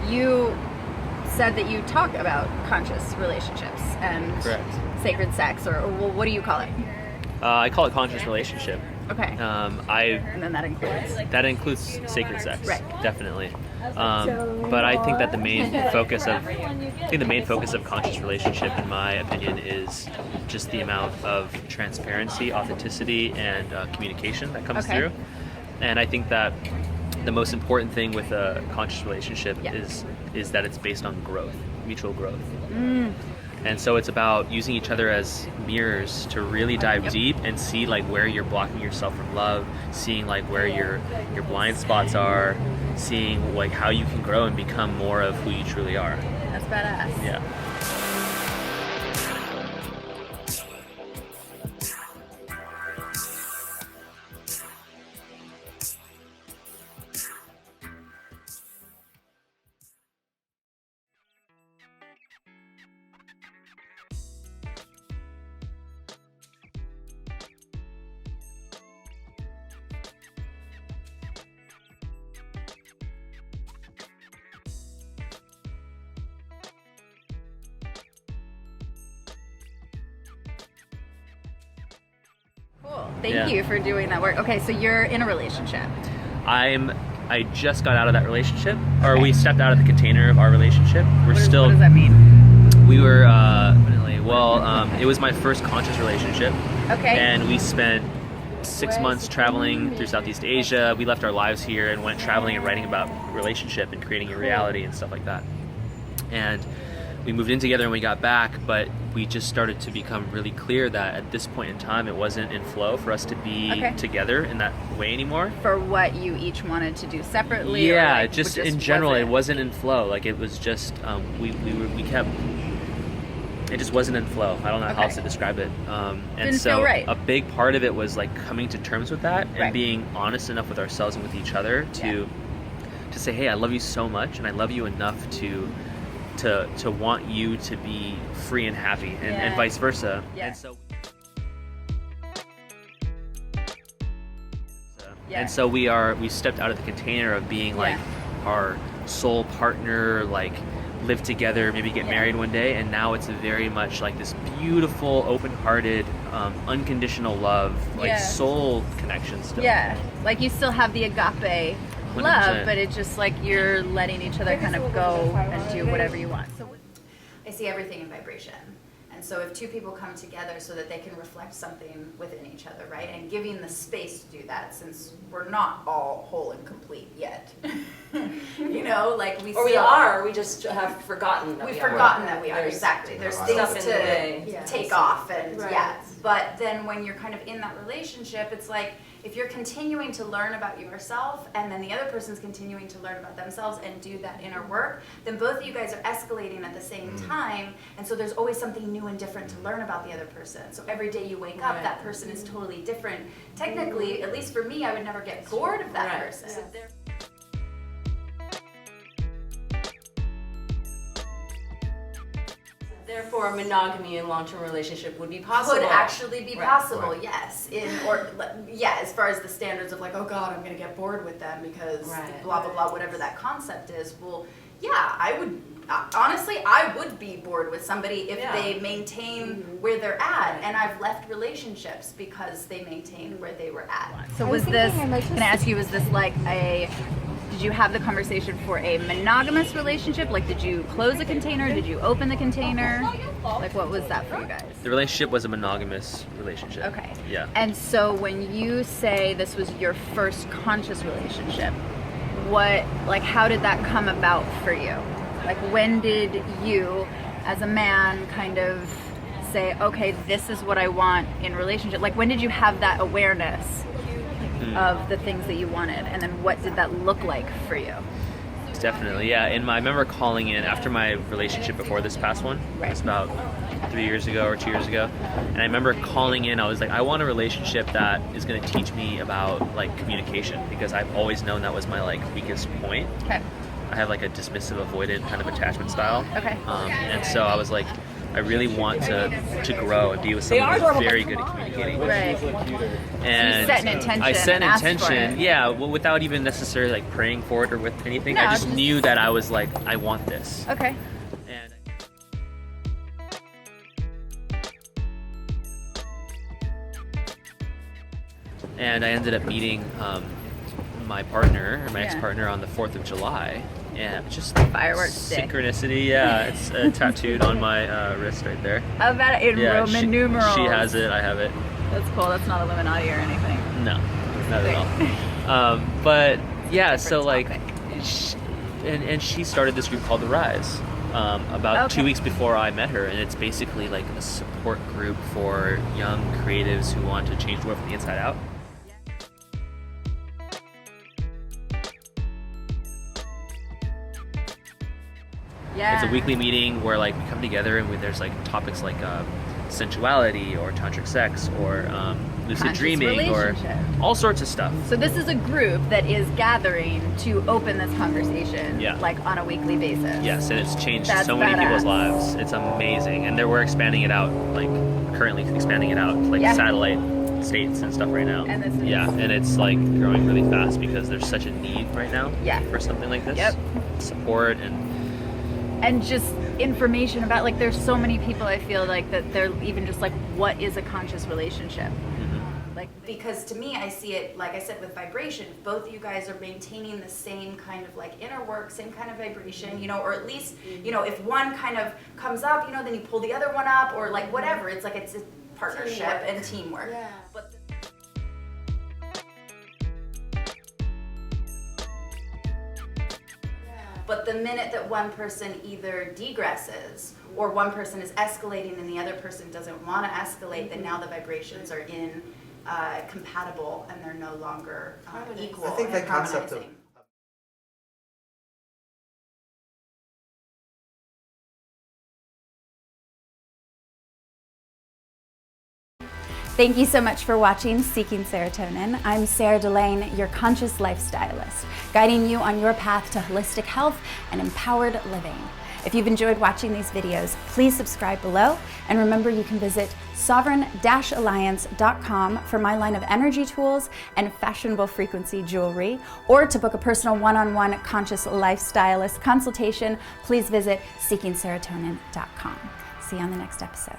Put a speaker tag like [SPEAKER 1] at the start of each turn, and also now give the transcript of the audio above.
[SPEAKER 1] you said that you talk about conscious relationships and
[SPEAKER 2] Correct.
[SPEAKER 1] sacred sex, or what do you call it?
[SPEAKER 2] I call it conscious relationship.
[SPEAKER 1] Okay.
[SPEAKER 2] And
[SPEAKER 1] then that
[SPEAKER 2] includes sacred sex,
[SPEAKER 1] right?
[SPEAKER 2] Definitely. But I think that the main focus of conscious relationship, in my opinion, is just the amount of transparency, authenticity, and communication that comes through. And I think that the most important thing with a conscious relationship is that it's based on growth, mutual growth. And so it's about using each other as mirrors to really dive deep and see like where you're blocking yourself from love, seeing like where your blind spots are, seeing like how you can grow and become more of who you truly are.
[SPEAKER 1] That's badass.
[SPEAKER 2] Yeah.
[SPEAKER 1] Cool. Thank you for doing that work. Okay, so you're in a relationship.
[SPEAKER 2] I just got out of that relationship, or we stepped out of the container of our relationship. What does
[SPEAKER 1] that mean?
[SPEAKER 2] We were it was my first conscious relationship.
[SPEAKER 1] Okay.
[SPEAKER 2] And we spent 6 months traveling through Southeast Asia. We left our lives here and went traveling and writing about relationship and creating a reality and stuff like that. And we moved in together and we got back, but we just started to become really clear that at this point in time it wasn't in flow for us to be together in that way anymore.
[SPEAKER 1] For what you each wanted to do separately?
[SPEAKER 2] Yeah,
[SPEAKER 1] or like,
[SPEAKER 2] just in general it wasn't in flow. Like it was just it just wasn't in flow. I don't know how else to describe it. And
[SPEAKER 1] Didn't
[SPEAKER 2] so
[SPEAKER 1] feel right.
[SPEAKER 2] A big part of it was like coming to terms with that and being honest enough with ourselves and with each other to say, hey, I love you so much and I love you enough to want you to be free and happy, and vice versa. And so and so we stepped out of the container of being like our soul partner, like live together, maybe get married one day, and now it's very much like this beautiful, open-hearted, unconditional love, like soul connection still.
[SPEAKER 1] Yeah, like you still have the agape
[SPEAKER 2] 100%.
[SPEAKER 1] love, but it's just like you're letting each other kind of go and do whatever you want. So I see everything in vibration. And so if two people come together so that they can reflect something within each other, right? And giving the space to do that, since we're not all whole and complete yet. You know, like we
[SPEAKER 3] are, we just have forgotten that
[SPEAKER 1] We've forgotten that we are, exactly. There's things to take off and But then when you're kind of in that relationship, it's like if you're continuing to learn about yourself and then the other person's continuing to learn about themselves and do that inner work, then both of you guys are escalating at the same time, and so there's always something new and different to learn about the other person. So every day you wake up, that person is totally different. Technically, at least for me, I would never get bored of that person. So
[SPEAKER 3] therefore, monogamy in long-term relationship would be possible.
[SPEAKER 1] Could actually be possible, yes. As far as the standards of like, oh God, I'm going to get bored with them because blah, blah, blah, whatever that concept is. Well, yeah, I would, honestly, I would be bored with somebody if they maintain where they're at. And I've left relationships because they maintained where they were at. So was this, can I ask you, was this like did you have the conversation for a monogamous relationship? Like, did you close a container? Did you open the container? Like, what was that for you guys?
[SPEAKER 2] The relationship was a monogamous relationship.
[SPEAKER 1] Okay.
[SPEAKER 2] Yeah.
[SPEAKER 1] And so when you say this was your first conscious relationship, how did that come about for you? Like, when did you, as a man, kind of say, okay, this is what I want in relationship? Like, when did you have that awareness of the things that you wanted, and then what did that look like for you?
[SPEAKER 2] Definitely, yeah. And I remember calling in after my relationship before this past one. It was about 3 years ago or 2 years ago, and I remember calling in. I was like, I want a relationship that is going to teach me about like communication, because I've always known that was my like weakest point. Okay. I have like a dismissive, avoidant kind of attachment style.
[SPEAKER 1] Okay.
[SPEAKER 2] And so I was like, I really want to grow and be with someone who's very good at communicating.
[SPEAKER 4] Right.
[SPEAKER 2] And
[SPEAKER 4] so you set an intention.
[SPEAKER 2] I set an
[SPEAKER 4] and
[SPEAKER 2] intention, yeah, well, without even necessarily like praying for it or with anything.
[SPEAKER 4] No,
[SPEAKER 2] I just knew that I was like, I want this.
[SPEAKER 4] Okay.
[SPEAKER 2] And I ended up meeting my partner, or my ex-partner, on the 4th of July. And just
[SPEAKER 4] fireworks
[SPEAKER 2] synchronicity, yeah. It's tattooed on my wrist right there.
[SPEAKER 4] How about it in Roman numerals?
[SPEAKER 2] She has it, I have it.
[SPEAKER 4] That's cool. That's not Illuminati or anything.
[SPEAKER 2] No, not at all. But yeah, so like, and she started this group called The Rise about 2 weeks before I met her, and it's basically like a support group for young creatives who want to change the world from the inside out.
[SPEAKER 4] Yeah.
[SPEAKER 2] It's a weekly meeting where like we come together and there's like topics like sensuality or tantric sex or lucid
[SPEAKER 4] Conscious
[SPEAKER 2] dreaming or all sorts of stuff.
[SPEAKER 4] So this is a group that is gathering to open this conversation like on a weekly basis.
[SPEAKER 2] Yes, and it's changed
[SPEAKER 4] That's
[SPEAKER 2] so many
[SPEAKER 4] badass.
[SPEAKER 2] people's lives. It's amazing. And we're expanding it out, like currently expanding it out to like satellite states and stuff right now.
[SPEAKER 4] And this is
[SPEAKER 2] and it's like growing really fast because there's such a need right now for something like this.
[SPEAKER 4] Yep.
[SPEAKER 2] Support
[SPEAKER 4] and just information about, like, there's so many people I feel like that they're even just like, what is a conscious relationship? Like,
[SPEAKER 1] because to me, I see it, like I said, with vibration. Both of you guys are maintaining the same kind of like inner work, same kind of vibration, you know, or at least, you know, if one kind of comes up, you know, then you pull the other one up, or like whatever. It's like it's a partnership and teamwork.
[SPEAKER 3] Yeah.
[SPEAKER 1] But the minute that one person either degresses or one person is escalating and the other person doesn't want to escalate, then now the vibrations are compatible and they're no longer equal.
[SPEAKER 5] I think
[SPEAKER 1] and
[SPEAKER 5] that concept of
[SPEAKER 1] harmonizing.
[SPEAKER 6] Thank you so much for watching Seeking Serotonin. I'm Sarah Delane, your conscious lifestylist, guiding you on your path to holistic health and empowered living. If you've enjoyed watching these videos, please subscribe below, and remember you can visit sovereign-alliance.com for my line of energy tools and fashionable frequency jewelry, or to book a personal one-on-one conscious lifestylist consultation, please visit seekingserotonin.com. See you on the next episode.